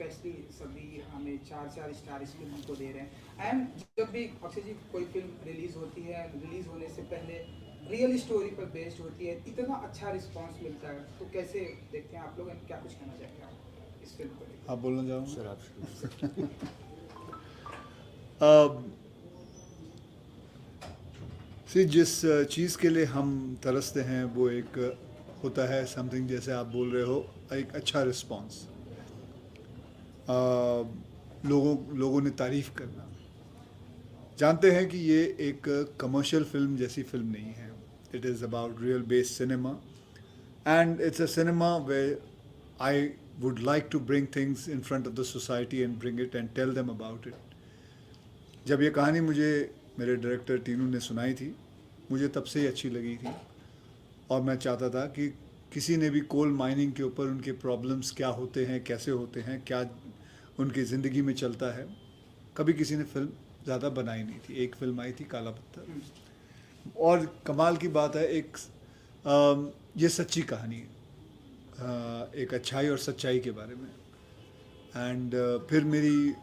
Specially सभी हमें 4 star इस फिल्म को दे रहे हैं। एंड जब भी अक्षय जी कोई फिल्म रिलीज़ होती है, रिलीज़ होने से पहले रियल स्टोरी पर बेस्ड होती है, इतना अच्छा रिस्पांस मिलता है, तो कैसे देखते हैं आप लोग, क्या कुछ कहना चाहेंगे आप इस फिल्म को लेकर? आप बोलना चाहोगे? सर आप शुरू। जिस चीज़ के लिए हम तरसते हैं वो एक होता है समथिंग, जैसे आप बोल रहे हो, एक अच्छा रिस्पांस, लोगों ने तारीफ़ करना। जानते हैं कि ये एक कमर्शियल फिल्म जैसी फिल्म नहीं है। It is about real based cinema, and it's a cinema way I would like to bring things in front of the society and bring it and tell them about it. जब ये कहानी मुझे मेरे director Tinu ने सुनाई थी, मुझे तब से ही अच्छी लगी थी, और मैं चाहता था कि किसी ने भी कोल माइनिंग के ऊपर उनके प्रॉब्लम्स क्या होते हैं, कैसे होते हैं, क्या उनकी ज़िंदगी में चलता है, कभी किसी ने फिल्म ज़्यादा बनाई नहीं थी। एक फिल्म आई थी काला पत्थर, और कमाल की बात है, ये सच्ची कहानी है, एक अच्छाई और सच्चाई के बारे में। एंड फिर मेरी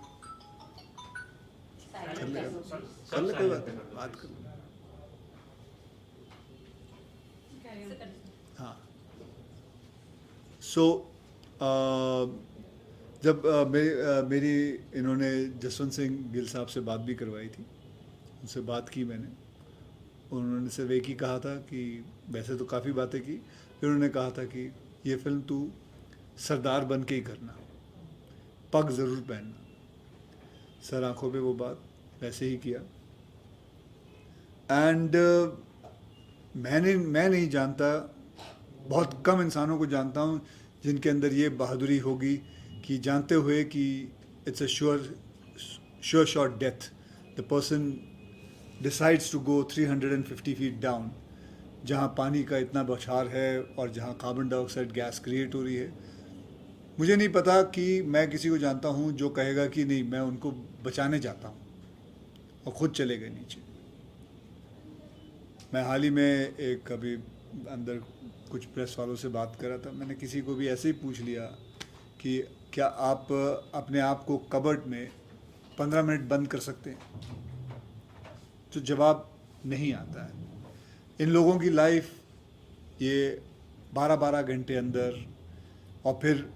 कर ले कोई बात कर। हाँ, सो जब मेरी इन्होंने जसवंत सिंह गिल साहब से बात भी करवाई थी, उनसे बात की मैंने, उन्होंने सिर्फ एक ही कहा था कि वैसे तो काफ़ी बातें की, फिर उन्होंने कहा था कि ये फिल्म तू सरदार बन के ही करना, पग ज़रूर पहनना। सर आंखों पे वो बात वैसे ही किया। एंड मैं नहीं जानता, बहुत कम इंसानों को जानता हूँ जिनके अंदर ये बहादुरी होगी कि जानते हुए कि it's a sure shot death, the person decides to go 350 feet down, जहाँ पानी का इतना बौछार है और जहाँ कार्बन डाइऑक्साइड गैस क्रिएट हो रही है। मुझे नहीं पता कि मैं किसी को जानता हूँ जो कहेगा कि नहीं, मैं उनको बचाने जाता हूँ, और ख़ुद चले गए नीचे। मैं हाल ही में एक अभी अंदर कुछ प्रेस वालों से बात कर रहा था, मैंने किसी को भी ऐसे ही पूछ लिया कि क्या आप अपने आप को कबर्ड में 15 मिनट बंद कर सकते हैं, तो जवाब नहीं आता है। इन लोगों की लाइफ ये 12-12 घंटे अंदर, और फिर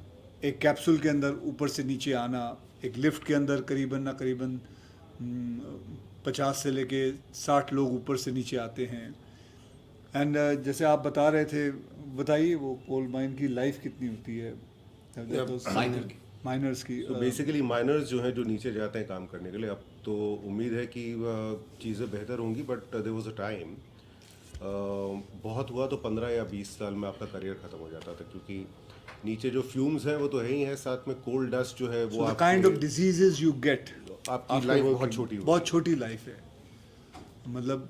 एक कैप्सूल के अंदर ऊपर से नीचे आना, एक लिफ्ट के अंदर करीबन 50 से लेके 60 लोग ऊपर से नीचे आते हैं। एंड जैसे आप बता रहे थे, बताइए वो कोल माइन की लाइफ कितनी होती है, माइनर्स की। तो बेसिकली माइनर्स जो हैं, जो नीचे जाते हैं काम करने के लिए, अब तो उम्मीद है कि चीज़ें बेहतर होंगी, but there was a time, बहुत हुआ तो 15 या 20 साल में आपका करियर ख़त्म हो जाता था, क्योंकि नीचे जो फ्यूम्स हैं वो तो है ही है, साथ में कोल डस्ट जो है वो kind of diseases you get, आपकी लाइफ बहुत छोटी होती है। बहुत छोटी लाइफ है, मतलब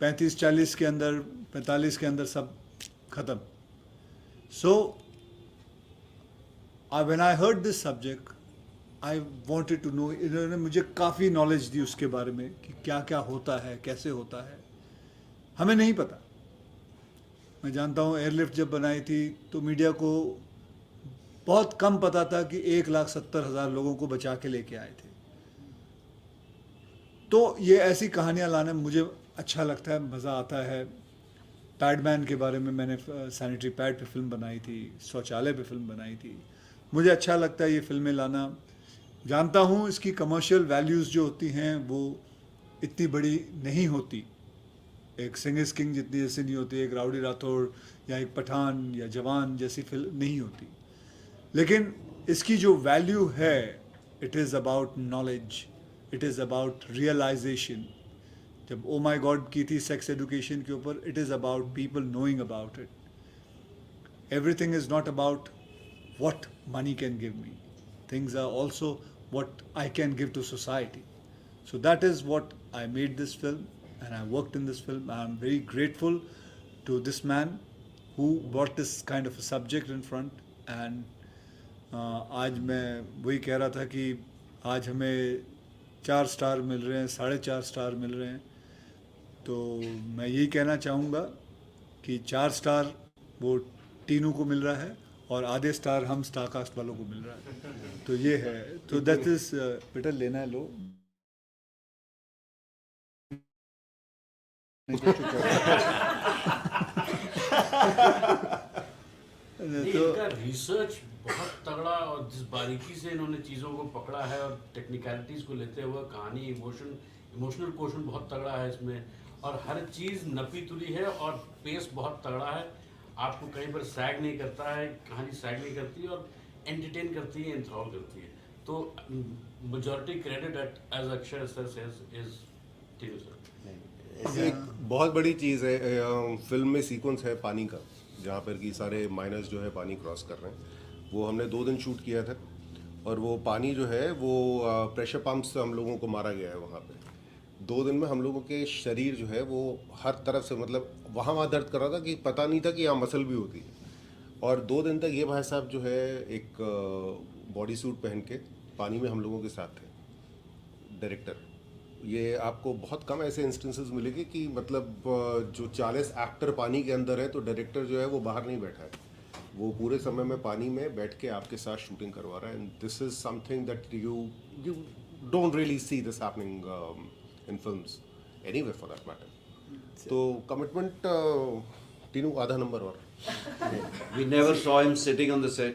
35-40 के अंदर, 45 के अंदर सब ख़त्म। So when I heard this subject, I wanted to know. इन्होंने मुझे काफ़ी नॉलेज दी उसके बारे में कि क्या क्या होता है, कैसे होता है, हमें नहीं पता। मैं जानता हूँ एयरलिफ्ट जब बनाई थी तो मीडिया को बहुत कम पता था कि 1,70,000 लोगों को बचा के लेके आए थे। तो ये ऐसी कहानियाँ लाने में मुझे अच्छा लगता है, मज़ा आता है। पैडमैन के बारे में मैंने सैनिटरी पैड पे फिल्म बनाई थी, शौचालय पे फिल्म बनाई थी। मुझे अच्छा लगता है ये फिल्में लाना। जानता हूँ इसकी कमर्शियल वैल्यूज़ जो होती हैं वो इतनी बड़ी नहीं होती, एक सिंह इज़ किंग जितनी जैसे नहीं होती, एक राउडी राठौड़ या एक पठान या जवान जैसी फिल्म नहीं होती। लेकिन इसकी जो वैल्यू है, it is about knowledge, it is about realisation. जब ओ माई गॉड की थी सेक्स एजुकेशन के ऊपर, it is about people knowing about it. Everything is not about what money can give me. Things are also what I can give to society. So that is what I made this film, and I worked in this film. I am very grateful to this man who brought this kind of a subject in front. And आज मैं वही कह रहा था कि आज हमें 4 star मिल रहे हैं, 4.5 स्टार मिल रहे हैं, तो मैं यही कहना चाहूँगा कि 4 स्टार वो टीनू को मिल रहा है, और आधे स्टार हम स्टार कास्ट वालों को मिल रहा है, तो ये है। तो दैट इज बेटा, लेना है लो। नहीं, तो इनका रिसर्च बहुत तगड़ा और जिस बारीकी से इन्होंने चीज़ों को पकड़ा है और टेक्निकलिटीज़ को लेते हुए कहानी इमोशनल क्वेश्चन बहुत तगड़ा है इसमें, और हर चीज़ नपी तुली है और पेस बहुत तगड़ा है। आपको कहीं पर सैग नहीं करता है, कहानी सैग नहीं करती और एंटरटेन करती है, इंथ्रॉल करती है। तो majority credit as Akshay sir is Tinu sir. एक बहुत बड़ी चीज़ है फिल्म में, सीक्वेंस है पानी का, जहाँ पर कि सारे माइनर्स जो है पानी क्रॉस कर रहे हैं। वो हमने 2 दिन शूट किया था, और वो पानी जो है वो प्रेशर पंप से हम लोगों को मारा गया है वहाँ पे। 2 दिन में हम लोगों के शरीर जो है वो हर तरफ से, मतलब वहाँ दर्द कर रहा था कि पता नहीं था कि यहाँ मसल भी होती है। और 2 दिन तक ये भाई साहब जो है एक बॉडी सूट पहन के पानी में हम लोगों के साथ थे, डायरेक्टर। ये आपको बहुत कम ऐसे इंस्टेंसेस मिलेंगे कि मतलब जो 40 एक्टर पानी के अंदर है तो डायरेक्टर जो है वो बाहर नहीं बैठा है, वो पूरे समय में पानी में बैठ के आपके साथ शूटिंग करवा रहा है। And this is something that you don't really see this happening in films anywhere for that matter. तो कमिटमेंट तीनों आधा नंबर। और We never saw him sitting on the set.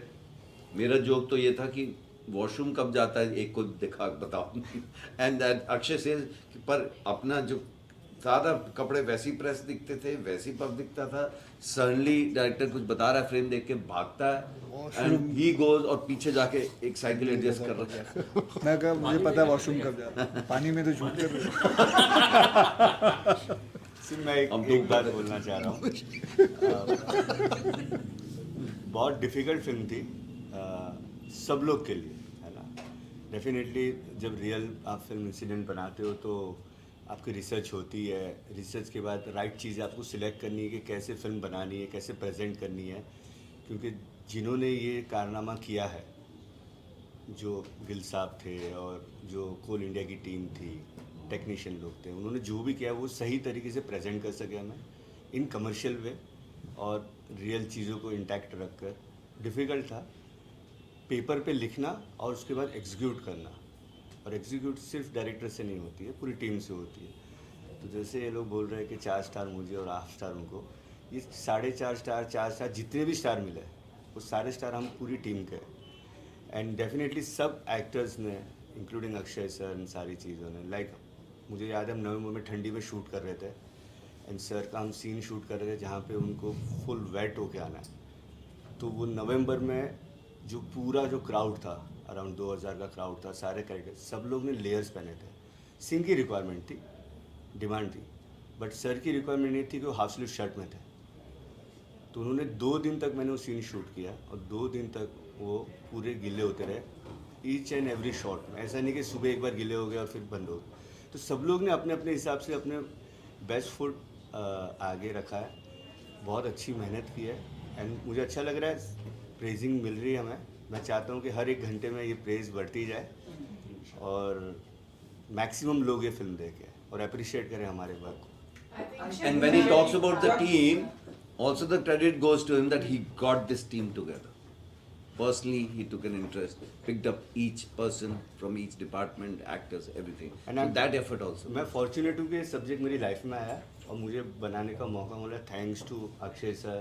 मेरा जोक तो ये था कि वॉशरूम कब जाता है एक को दिखा बताओ। एंड दैट अक्षय से पर अपना जो सादा कपड़े वैसी प्रेस दिखते थे, वैसी पब दिखता था। सडनली डायरेक्टर कुछ बता रहा है, फ्रेम देख के भागता है एंड ही गोज और पीछे जाके एक साइकिल एडजस्ट कर रहा है। मैं कहा मुझे पता है वॉशरूम कब जाता है, पानी में तो झूठ कर रहे हो। मैं एक बात बोलना चाह रहा हूँ। बहुत डिफ़िकल्ट फिल्म थी सब लोग के लिए, है ना। डेफिनेटली जब रियल आप फिल्म इंसिडेंट बनाते हो तो आपकी रिसर्च होती है। रिसर्च के बाद राइट चीज़ें आपको सिलेक्ट करनी है कि कैसे फिल्म बनानी है, कैसे प्रेजेंट करनी है। क्योंकि जिन्होंने ये कारनामा किया है, जो गिल साहब थे और जो कोल इंडिया की टीम थी, टेक्नीशियन लोग थे, उन्होंने जो भी किया वो सही तरीके से प्रेजेंट कर सके हमें इन कमर्शियल वे और रियल चीज़ों को इंटैक्ट रख कर। डिफ़िकल्ट था पेपर पे लिखना और उसके बाद एग्जीक्यूट करना, और एग्जीक्यूट सिर्फ डायरेक्टर से नहीं होती है, पूरी टीम से होती है। तो जैसे ये लोग बोल रहे हैं कि 4 स्टार मुझे और हाफ स्टार उनको, ये 4.5 स्टार 4 स्टार जितने भी स्टार मिले वो सारे स्टार हम पूरी टीम के। एंड डेफिनेटली सब एक्टर्स ने इंक्लूडिंग अक्षय सर, इन सारी चीज़ों ने, लाइक मुझे याद है हम नवंबर में ठंडी में शूट कर रहे थे एंड सर का हम सीन शूट कर रहे थे जहाँ पे उनको फुल वेट होके आना है। तो वो नवंबर में जो पूरा जो क्राउड था, अराउंड 2000 का क्राउड था, सारे कैरेक्टर सब लोग ने लेयर्स पहने थे। सीन की रिक्वायरमेंट थी, डिमांड थी, बट सर की रिक्वायरमेंट नहीं थी कि वो हाफ स्लीव शर्ट में थे। तो उन्होंने 2 दिन तक मैंने वो सीन शूट किया और 2 दिन तक वो पूरे गिले होते रहे ईच एंड एवरी शॉट में। ऐसा नहीं कि सुबह एक बार गिले हो गए और फिर बंद हो गए। तो सब लोग ने अपने अपने हिसाब से अपने बेस्ट फुट आगे रखा है, बहुत अच्छी मेहनत की है एंड मुझे अच्छा लग रहा है, प्रेजिंग मिल रही है हमें। मैं चाहता हूँ कि हर एक घंटे में ये प्रेज बढ़ती जाए और मैक्सिमम लोग ये फिल्म देखें और अप्रिशिएट करें हमारे वर्क को। And when he talks about the team, also the credit goes to him that he got this team together. Personally, he took an interest, picked up each person from each department, actors, everything. And And that effort also. मैं fortunate हूँ कि ये subject मेरी life में आया और मुझे बनाने का मौका मिला, thanks to Akshay sir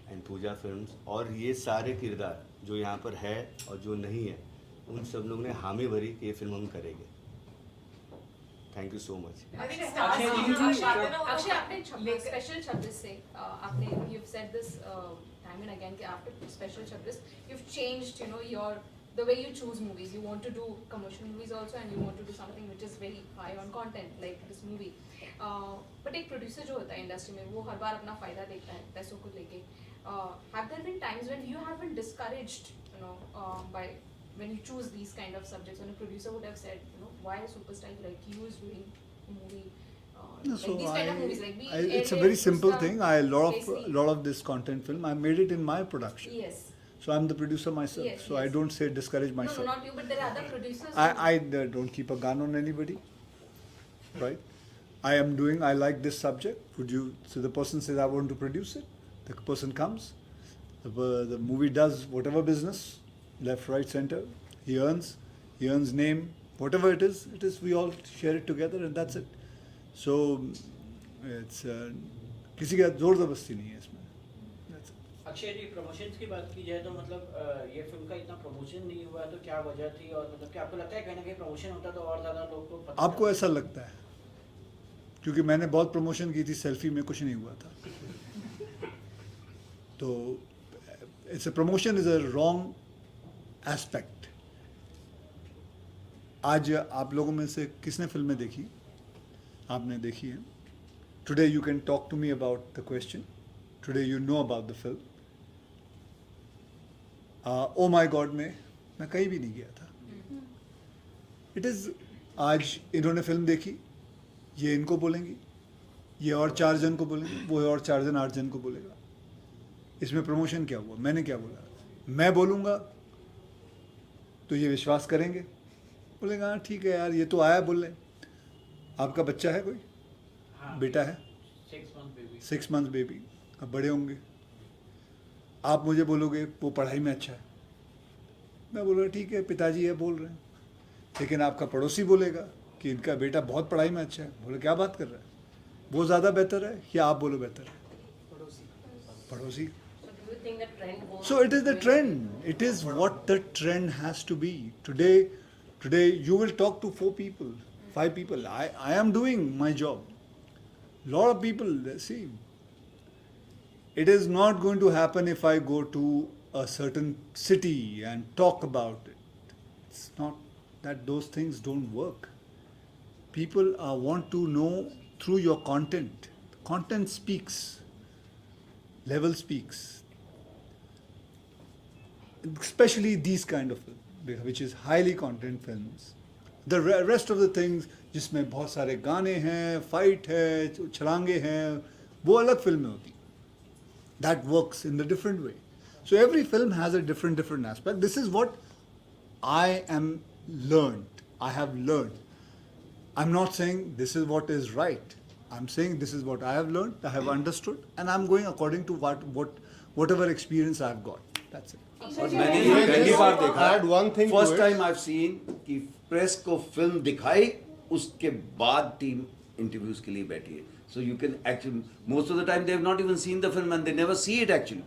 and Pooja films. और ये सारे किरदार जो यहाँ पर है और जो नहीं है, उन सब लोग ने हामी भरी कि ये फिल्म हम करेंगे। Thank you so much. Akshay आपने स्पेशल 26 से आपने you've said this time and again कि after special 26 you've changed your the way you choose movies. You want to do commercial movies also and you want to do something which is very high on content like this movie. But एक producer जो होता है industry में वो हर बार अपना फायदा देखता है पैसों को लेके. Have there been times when you have been discouraged by when you choose these kind of subjects, when a producer would have said, why a superstar like you is doing a movie, like So these kind of movies, like it's a very simple thing. Lot of this content film, I made it in my production. Yes. So I'm the producer myself. Yes, so I yes. don't say discourage myself. No, not you, but there are other producers. I don't keep a gun on anybody, right? I like this subject. So the person says, I want to produce it. The person comes. The movie does whatever business, left, right, center. He earns name, whatever it is. We all share it together, and that's it. So it's किसी का जोर जबरदस्ती नहीं है इसमें. That's it. Akshay ji, promotions की बात की जाए तो मतलब ये फिल्म का इतना प्रमोशन नहीं हुआ तो क्या वजह थी, और मतलब क्या आपको लगता है कहीं ना कहीं प्रमोशन होता तो और ज़्यादा लोग को पता आपको चलता? ऐसा लगता है? क्योंकि मैंने बहुत प्रमोशन की थी, सेल्फी में कुछ नहीं हुआ था. तो it's a promotion is a wrong aspect. आज आप लोगों में से किसने फिल्में देखी? आपने देखी है. Today you can talk to me about the question. Today you know about the film. Oh my god में मैं कहीं भी नहीं गया था. इट इज़, आज इन्होंने फिल्म देखी, ये इनको बोलेंगी, ये और 4 जन को बोलेंगे, वो और 4 जन 8 जन को बोलेगा. इसमें प्रमोशन क्या हुआ? मैंने क्या बोला? मैं बोलूँगा तो ये विश्वास करेंगे, बोलेगा हाँ ठीक है यार, ये तो आया बोल रहे. आपका बच्चा है कोई? हाँ, बेटा है? 6 month baby. 6 months baby. अब बड़े होंगे. आप मुझे बोलोगे वो पढ़ाई में अच्छा है, मैं बोलूँगा ठीक है पिताजी है बोल रहे हैं. लेकिन आपका पड़ोसी बोलेगा कि इनका बेटा बहुत पढ़ाई में अच्छा है. बोले क्या बात कर रहा है? वो ज़्यादा बेहतर है या आप बोलो बेहतर है? पड़ोसी. So do you think the trend goes? So it is the trend. It is what the trend has to be. Today you will talk to 4 people, 5 people. I am doing my job. Lot of people, see, it is not going to happen if I go to a certain city and talk about it. It's not that those things don't work. People want to know through your content. Content speaks. Level speaks. Especially these kind of films, which is highly content films. The rest of the things जिसमें बहुत सारे गाने हैं, fight है, छलांगे हैं, वो अलग फिल्में होती. That works in the different way. So every film has a different aspect. This is what I have learned. I'm not saying this is what is right. I'm saying this is what I have learned, I have understood, and I'm going according to whatever experience I've got. That's it. और मैंने ये पहली बार देखा. Add one thing to first it. Time I seen कि press को film दिखाई, उसके बाद टीम इंटरव्यूज के लिए बैठी है. So you can actually most of the time they have not even seen the film and they never see it actually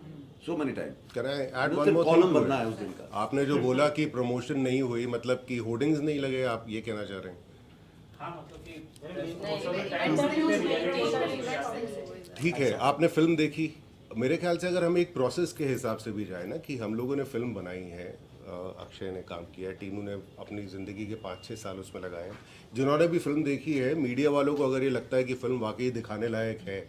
so many time. Can I add one फिर more column thing to बनना it? है उस दिन का. आपने जो बोला कि प्रमोशन नहीं हुई, मतलब कि होर्डिंग्स नहीं लगे, आप ये कहना चाह रहे हैं? हाँ, मतलब कि ठीक है, आपने फिल्म देखी. मेरे ख्याल से अगर हम एक प्रोसेस के हिसाब से भी जाए ना, कि हम लोगों ने फिल्म बनाई है, अक्षय ने काम किया है, टीनू ने अपनी ज़िंदगी के 5-6 साल उसमें लगाए हैं. जिन्होंने भी फिल्म देखी है, मीडिया वालों को अगर ये लगता है कि फिल्म वाकई दिखाने लायक है,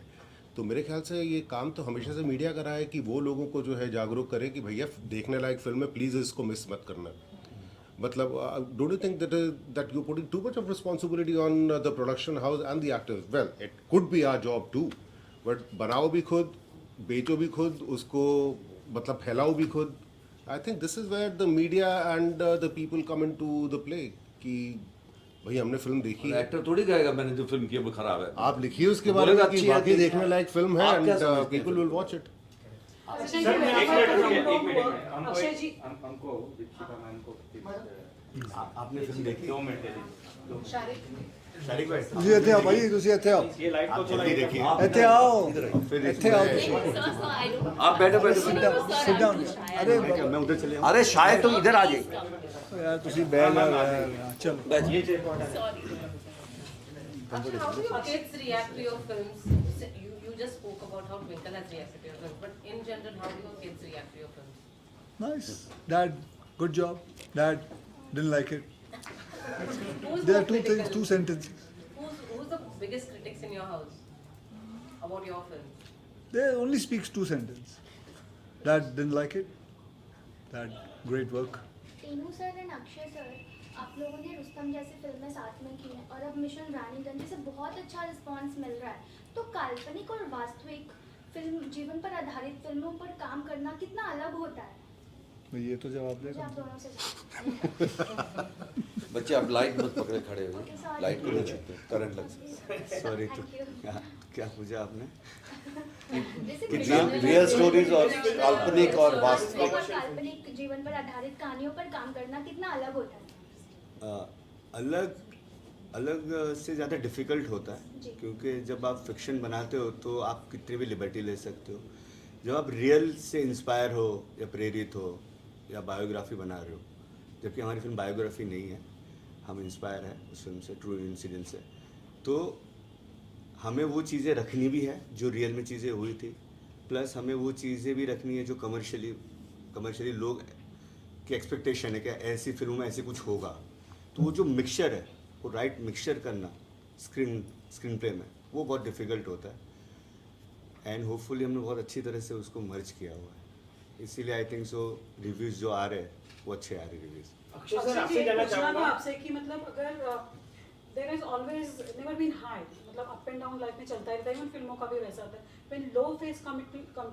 तो मेरे ख्याल से ये काम तो हमेशा से मीडिया का रहा है कि वो लोगों को जो है जागरूक करे कि भैया देखने लायक फिल्म है, प्लीज़ इसको मिस मत करना. मतलब don't you think that you putting too much of responsibility on the production house and the actors? Well, it could be our job too, but बनाओ भी खुद, बेचो भी खुद, उसको मतलब फैलाओ भी खुद. I think this is where the media and the people come in to the play कि भाई हमने फिल्म देखी है. एक्टर थोड़ी कहेगा मैंने जो फिल्म की है वो खराब है. आप लिखिए उसके बारे में बोलेगा कि अच्छी है, वाकई अच्छी है. देखने लायक फिल्म है आप क्या एंड समझते हैं people will watch it. Akshay ji, हमको दीक्षिता मैम को आपने फिल्म देखी? 2 मिनट शारिक भाई, ਤੁਸੀਂ ਇੱਥੇ ਆਓ ਭਾਈ, ਤੁਸੀਂ ਇੱਥੇ ਆਓ. ये लाइट आप को थोड़ा जल्दी देखिए. ਇੱਥੇ ਆਓ, फिर ਇੱਥੇ ਆਓ इसमें- ਤੁਸੀਂ. आप बैठो बैठो Sit down, sit down. अरे मैं उधर चले जाऊँ. अरे शायद तुम इधर आ जाइए. यार ਤੁਸੀਂ ਬੈਠ ਜਾਓ यार. चलो. how do your kids react to your films? You just spoke about how Twinkle has reacted to your films, but in general, how do your kids react to your films? Nice. Dad, good job. Dad, didn't like it. Who's There more are two things, critical? 2 sentences. Who's the biggest critics in your house about your films? There only speaks 2 sentences. Dad didn't like it. Dad, great work. Tinu sir and Akshay sir, आप लोगों ने रुस्तम जैसी फिल्में साथ में की हैं और अब मिशन रानीगंज से बहुत अच्छा रिस्पांस मिल रहा है. तो काल्पनिक और वास्तविक फिल्म, जीवन पर आधारित फिल्मों पर काम करना कितना अलग होता है? ये तो जवाब मुझे देगा. आप दोनों से बच्चे आप लाइट मत पकड़े खड़े हो Okay, sorry. लाइट को नहीं छूते करंट लग सकता है सॉरी तो Thank you. क्या पूछा आपने जैसे कि फिक्शनल रियल स्टोरीज और फिक्शनल काल्पनिक और वास्तविक वास्तविक और काल्पनिक जीवन पर आधारित कहानियों पर काम करना कितना अलग होता है? अलग अलग से ज़्यादा डिफ़िकल्ट होता जी। है क्योंकि जब आप फिक्शन बनाते हो तो आप कितनी भी लिबर्टी ले सकते हो। जब आप रियल से इंस्पायर हो या प्रेरित हो या बायोग्राफी बना रहे हो, जबकि हमारी फिल्म बायोग्राफी नहीं है, हम इंस्पायर है उस फिल्म से, ट्रू इंसिडेंट से, तो हमें वो चीज़ें रखनी भी है जो रियल में चीज़ें हुई थी, प्लस हमें वो चीज़ें भी रखनी है जो कमर्शियली लोग की एक्सपेक्टेशन है कि ऐसी फिल्म में ऐसे कुछ होगा। तो वो जो मिक्सचर है, वो राइट मिक्सचर करना स्क्रीन प्ले में, वो बहुत डिफ़िकल्ट होता है। एंड होपफुली हमने बहुत अच्छी तरह से उसको मर्ज किया हुआ है, इसीलिए आई थिंक सो रिव्यूज़ जो आ रहे हैं वो अच्छे आ रहे रिव्यूज़। अक्षय सर, अक्षय जी, आपसे एक जानना पूछना था चाहूंगा आपसे कि मतलब अगर there is always never been high, मतलब अप एंड डाउन लाइफ में चलता रहता है, इवन फिल्मों का भी वैसा होता है। When low phase come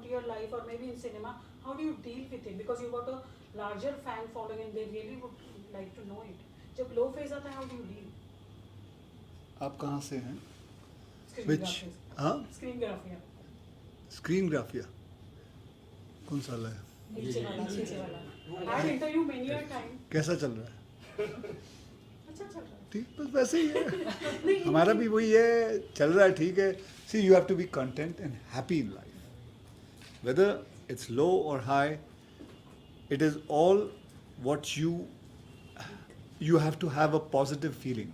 to your life और maybe in cinema, how do you deal with it, because you got a larger fan following and they really would like to know it. जब low phase आता है, how do you deal? आप कहाँ से हैं? Screen Which? Graphics, हाँ, screen ग्राफिया, screen ग्राफिया कौन सा है? नीचे वाला। I interview many a time. कैसा चल रहा है? अच्छा चल रहा है। ठीक, बस वैसे ही है। हमारा भी वही है, चल रहा है, ठीक है। See, you have to be content and happy in life, whether it's low और high, it is all what you have to have a positive feeling.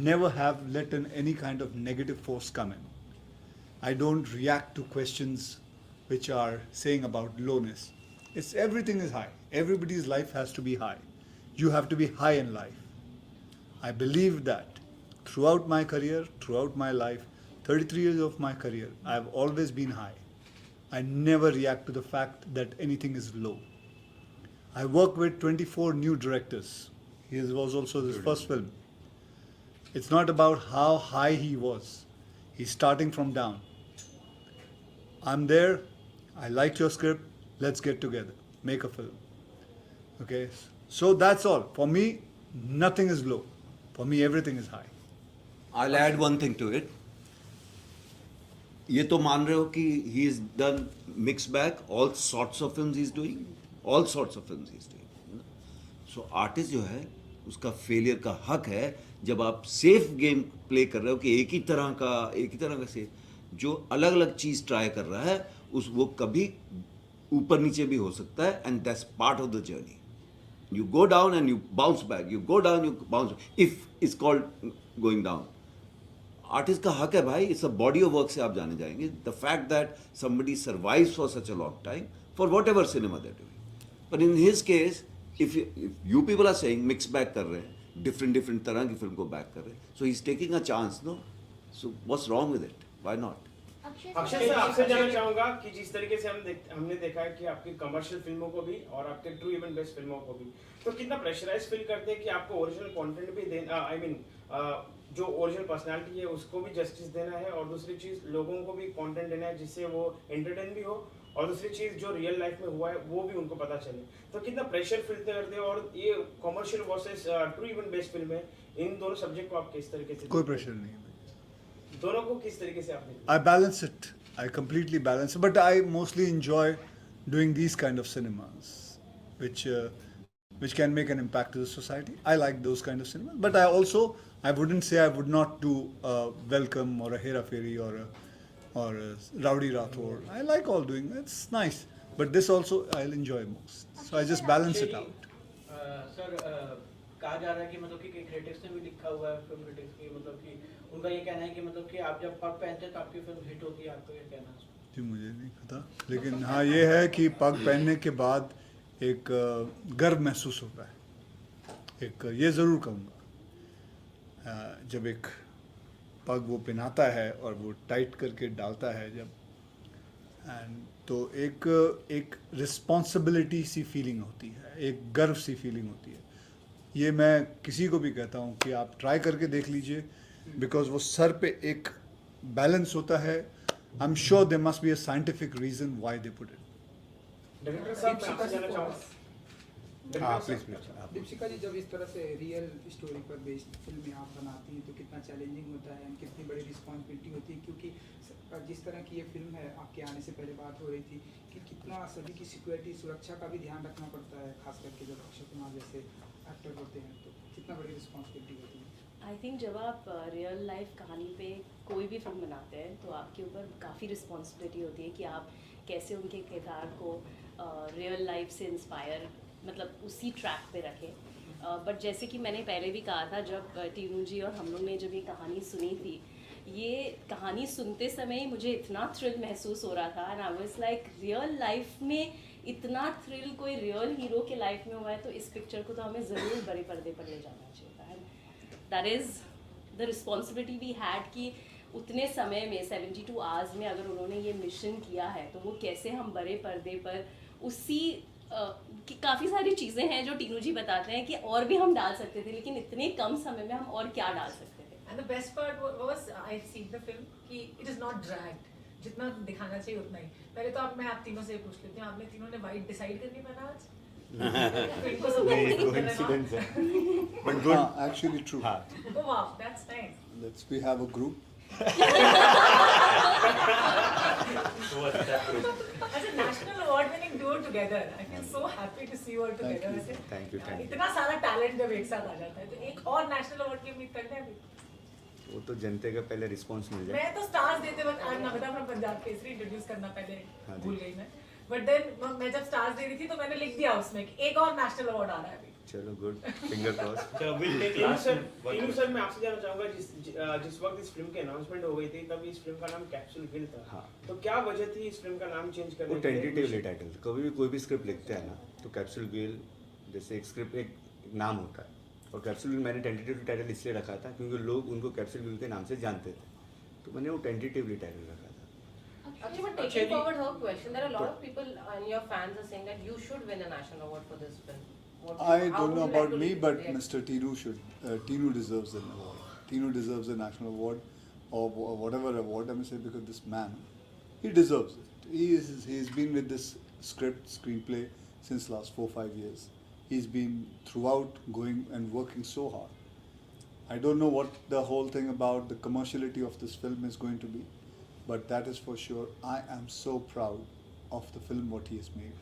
Never have let any kind of negative force come in. I don't react to questions which are saying about lowness. It's everything is high. Everybody's life has to be high. You have to be high in life. I believe that throughout my career, throughout my life, 33 years of my career, I have always been high. I never react to the fact that anything is low. I work with 24 new directors. His was also his first film. It's not about how high he was. He's starting from down. I'm there. I like your script. Let's get together. Make a film. Okay? So that's all. For me, nothing is low. For me, everything is high. I'll add one thing to it. ये तो मान रहे हो कि he is done mixed bag, all sorts of films he's doing, all sorts of films he's doing. So artist जो है उसका failure का हक है जब आप सेफ गेम प्ले कर रहे हो कि एक ही तरह का से जो अलग अलग चीज़ ट्राई कर रहा है उस वो कभी ऊपर नीचे भी हो सकता है and that's part of the journey. You go down and you bounce back. You go down, you bounce. If it's called going down. Artist का हक है भाई, it's a body of work से आप जाने जाएंगे. The fact that somebody survives for such a long time for whatever cinema they're doing. But in his case, if you people are saying mix back कर रहे हैं, different तरह की film को बैक कर रहे हैं, so he's taking a chance, no? So what's wrong with it? Why not? Akshay sir, आपसे जानना चाहूंगा कि जिस तरीके से हमने देखा है कि आपकी कमर्शियल फिल्मों को भी और आपके ट्रू इवेंट बेस्ड फिल्मों को भी, तो कितना प्रेशराइज फील करते हैं कि आपको ओरिजिनल कंटेंट भी देना, आई मीन जो ओरिजिनल पर्सनालिटी है उसको भी जस्टिस देना है और दूसरी चीज लोगों को भी कंटेंट देना है जिससे वो एंटरटेन भी हो और दूसरी चीज जो रियल लाइफ में हुआ है वो भी उनको पता चले. तो कितना प्रेशर फील करते हैं और ये commercial versus true event based film है, इन दोनों सब्जेक्ट को आप किस तरीके से कोई प्रेशर नहीं है. दोनों को किस तरीके से आपने I balance it. I completely balance it. But I mostly enjoy doing these kind of cinemas, which can make an impact to the society. I like those kind of cinemas. But I wouldn't say I would not do Welcome or a Hera Fairy or a Rowdy Rathore. I like all doing. It's nice. But this also I'll enjoy most. So I just balance it out. Sir कहा जा रहा है कि मतलब कि critics ने भी लिखा हुआ है, फिल्म क्रिटिक्स की, मतलब कि उनका ये कहना है कि मतलब कि आप जब पग पहनते हैं तो आपकी फिल्म हिट होती है. आपको ये कहना है? जी मुझे नहीं पता, लेकिन हाँ ये है कि पग पहनने के बाद एक गर्व महसूस होता है. एक ये ज़रूर कहूँगा, जब एक पग वो पहनाता है और वो टाइट करके डालता है जब, एंड तो एक रिस्पॉन्सिबिलिटी सी फीलिंग होती है, एक गर्व सी फीलिंग होती है. ये मैं किसी को भी कहता हूँ कि आप ट्राई करके देख लीजिए, बिकॉज वो सर पे एक बैलेंस होता है. I am sure there must be a scientific reason why they put it. Director साहब, मैं आपसे जानना चाहूँगा हाँ प्लीज प्लीज आप दीपिका जी, जब इस तरह से रियल स्टोरी पर बेस्ड फिल्में आप बनाती हैं तो कितना चैलेंजिंग होता है, कितनी बड़ी रिस्पॉन्सिबिलिटी होती है, क्योंकि जिस तरह की ये फिल्म है, आपके आने से पहले बात हो रही थी कि कितना सभी की सिक्योरिटी सुरक्षा का भी ध्यान रखना पड़ता है, खास करके जब अक्षय कुमार जैसे एक्टर होते हैं तो कितना बड़ी रिस्पॉन्सिबिलिटी होती है। आई थिंक जब आप रियल लाइफ कहानी पे कोई भी फिल्म बनाते हैं तो आपके ऊपर काफ़ी रिस्पॉन्सिबिलिटी होती है कि आप कैसे उनके किरदार को रियल लाइफ से इंस्पायर, मतलब उसी ट्रैक पे रखें। बट जैसे कि मैंने पहले भी कहा था, जब टीनू जी और हम लोग ने जब ये कहानी सुनी थी, ये कहानी सुनते समय मुझे इतना थ्रिल महसूस हो रहा था and I was like real life में इतना थ्रिल कोई रियल हीरो के लाइफ में हुआ है तो इस पिक्चर को तो हमें ज़रूर बड़े पर्दे पर ले जाना चाहिए था। And that is the responsibility we had कि उतने समय में 72 आवर्स में अगर उन्होंने ये मिशन किया है तो वो कैसे हम बड़े पर्दे पर उसी कि काफ़ी सारी चीज़ें हैं जो टीनू जी बताते हैं कि और भी हम डाल सकते थे, लेकिन इतने कम समय में हम और क्या डाल सकते थे। And the best part was I seen the film कि it is not dragged, जितना दिखाना चाहिए उतना ही। पहले तो मैं आप तीनों से पूछ लेती हूँ, आपने तीनों ने वाइट डिसाइड करनी पड़ा आज? नहीं, coincidence है but good actually true. हाँ Oh wow, that's nice. We have a group. As a national award winning duo together, I feel so happy to see you all together. वैसे Thank you. इतना सारा talent जब एक साथ आ जाता है तो एक और नेशनल अवार्ड की उम्मीद करते हैं अभी। वो तो जनते का पहले रिस्पांस मिल जाए। मैं तो स्टार्स देते वक्त आज नमिता फ्रॉम पंजाब केसरी इंट्रोड्यूस करना पहले हाँ जी। भूल गई मैं, बट देन मैं जब स्टार्स दे रही थी तो मैंने लिख दिया उसमें कि एक और नेशनल अवार्ड आ रहा है अभी। चलो good, finger cross. Tinu sir मैं आपसे जानना चाहूंगा, जिस वक्त इस फिल्म की अनाउंसमेंट हो गई थी तब इस फिल्म का नाम कैप्सूल हिल था। हाँ। तो क्या वजह थी इस फिल्म का नाम चेंज करने वो की? टेंटेटिवली टाइटल, कभी भी कोई भी स्क्रिप्ट लिखते हैं ना तो कैप्सूल गिल जैसे एक स्क्रिप्ट एक नाम होता है, और कैप्सूल गिल मैंने टेंटेटिवली टाइटल इसलिए रखा था क्योंकि लोग उनको कैप्सूल गिल के नाम से जानते थे, तो मैंने वो टेंटेटिवली टाइटल रखा था। Actually, but taking forward her question, there are a lot of people and your fans are saying that you should win a national award for this film. I don't know about me, but Mr. Tinu should. Tinu deserves an award. Tinu deserves a national award or whatever award I may say, because this man, he deserves it. He's been with this screenplay since last 4-5 years. He's been throughout going and working so hard. I don't know what the whole thing about the commerciality of this film is going to be, but that is for sure. I am so proud of the film what he has made.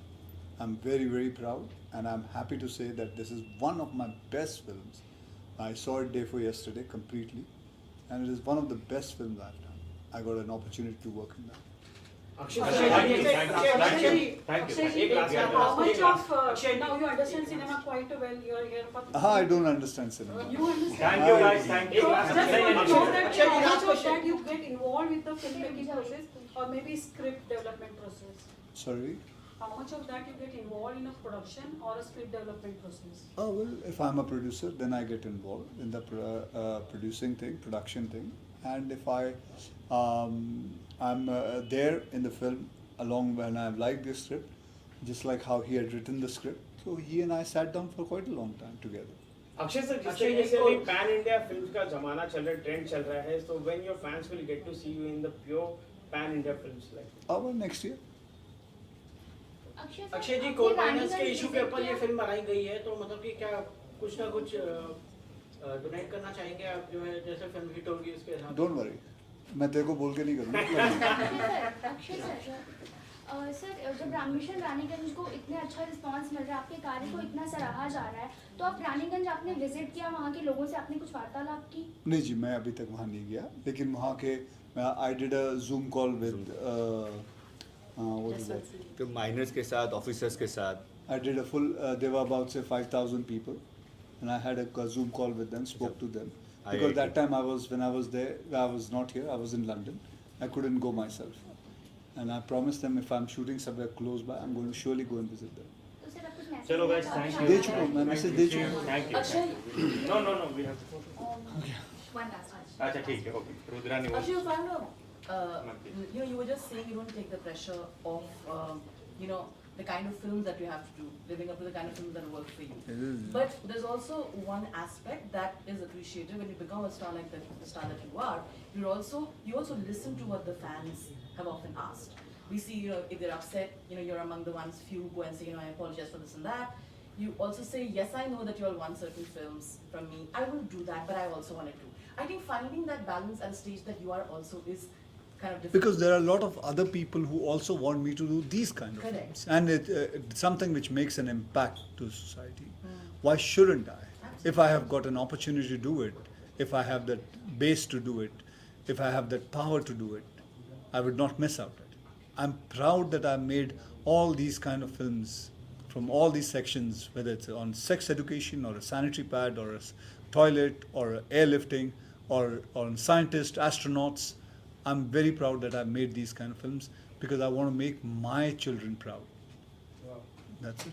I'm very, very proud, and I'm happy to say that this is one of my best films. I saw it day for yesterday completely, and it is one of the best films I've done. I got an opportunity to work in that. How much of now you understand cinema quite well? You're here for. I don't understand cinema. You understand? Thank you guys. Thank you. So just want to know that how much of that you get involved with the filmmaking process or maybe script development process? Sorry? How much of that you get involved in a production or a script development process? Oh, well, if I'm a producer, then I get involved in the producing thing, production thing. And if I'm there in the film along when I liked the script, just like how he had written the script, so he and I sat down for quite a long time together. Akshay sir, जिस तरीके से अभी pan India film का जमाना चल रहा है, trend चल रहा है, so when your fans will get to see you in the pure pan India films like? Well, next year. Akshay ji, coal miners के इशू के ऊपर ये फिल्म बनाई गई है, तो मतलब कि क्या कुछ ना कुछ डोनेट करना चाहेंगे आप, जो है जैसे फिल्म हिट होगी उसके हिसाब से? Don't worry, मैं तेरे को बोल के नहीं करूँगा। अक्षय सर, जब मिशन रानीगंज को इतने अच्छा रिस्पांस मिल रहा है, आपके कार्य को इतना सराहा जा रहा है, तो आप रानीगंज आपने विजिट किया, वहाँ के लोगों से आपने कुछ वार्तालाप की? नहीं जी, मैं अभी तक वहाँ नहीं गया, लेकिन वहाँ के I did a Zoom call with what is that? तो माइनर्स के साथ, ऑफिसर्स के साथ. I did a full. There were about say 5,000 people, and I had a Zoom call with them, spoke to them. Because that time when I was there, I was not here. I was in London. I couldn't go myself, and I promised them if I'm shooting somewhere close by, I'm going to surely go and visit them. चलो guys, thank you. दे चुका हूँ, मैं message दे चुका हूँ. Thank you. No, we have to. One last one. अच्छा ठीक है, okay. Rudrani Actually, you found you were just saying you don't take the pressure of, the kind of films that you have to do, living up to the kind of films that work for you. But there's also one aspect that is appreciated when you become a star like the star that you are. You also listen to what the fans have often asked. We see, if they're upset, you're among the few who go and say, I apologize for this and that. you also say, yes, I know that you all want certain films from me. I will do that, but I also want to do. I think finding that balance at a stage that you are also is kind of difficult. Because there are a lot of other people who also want me to do these kind of Correct. films, and it's something which makes an impact to society. Why shouldn't I? If I have got an opportunity to do it, if I have that base to do it, if I have that power to do it, I would not miss out it. I'm proud that I made all these kind of films from all these sections, whether it's on sex education or a sanitary pad or a toilet or airlifting or on scientists, astronauts. I'm very proud that I made these kind of films because I want to make my children proud. That's it.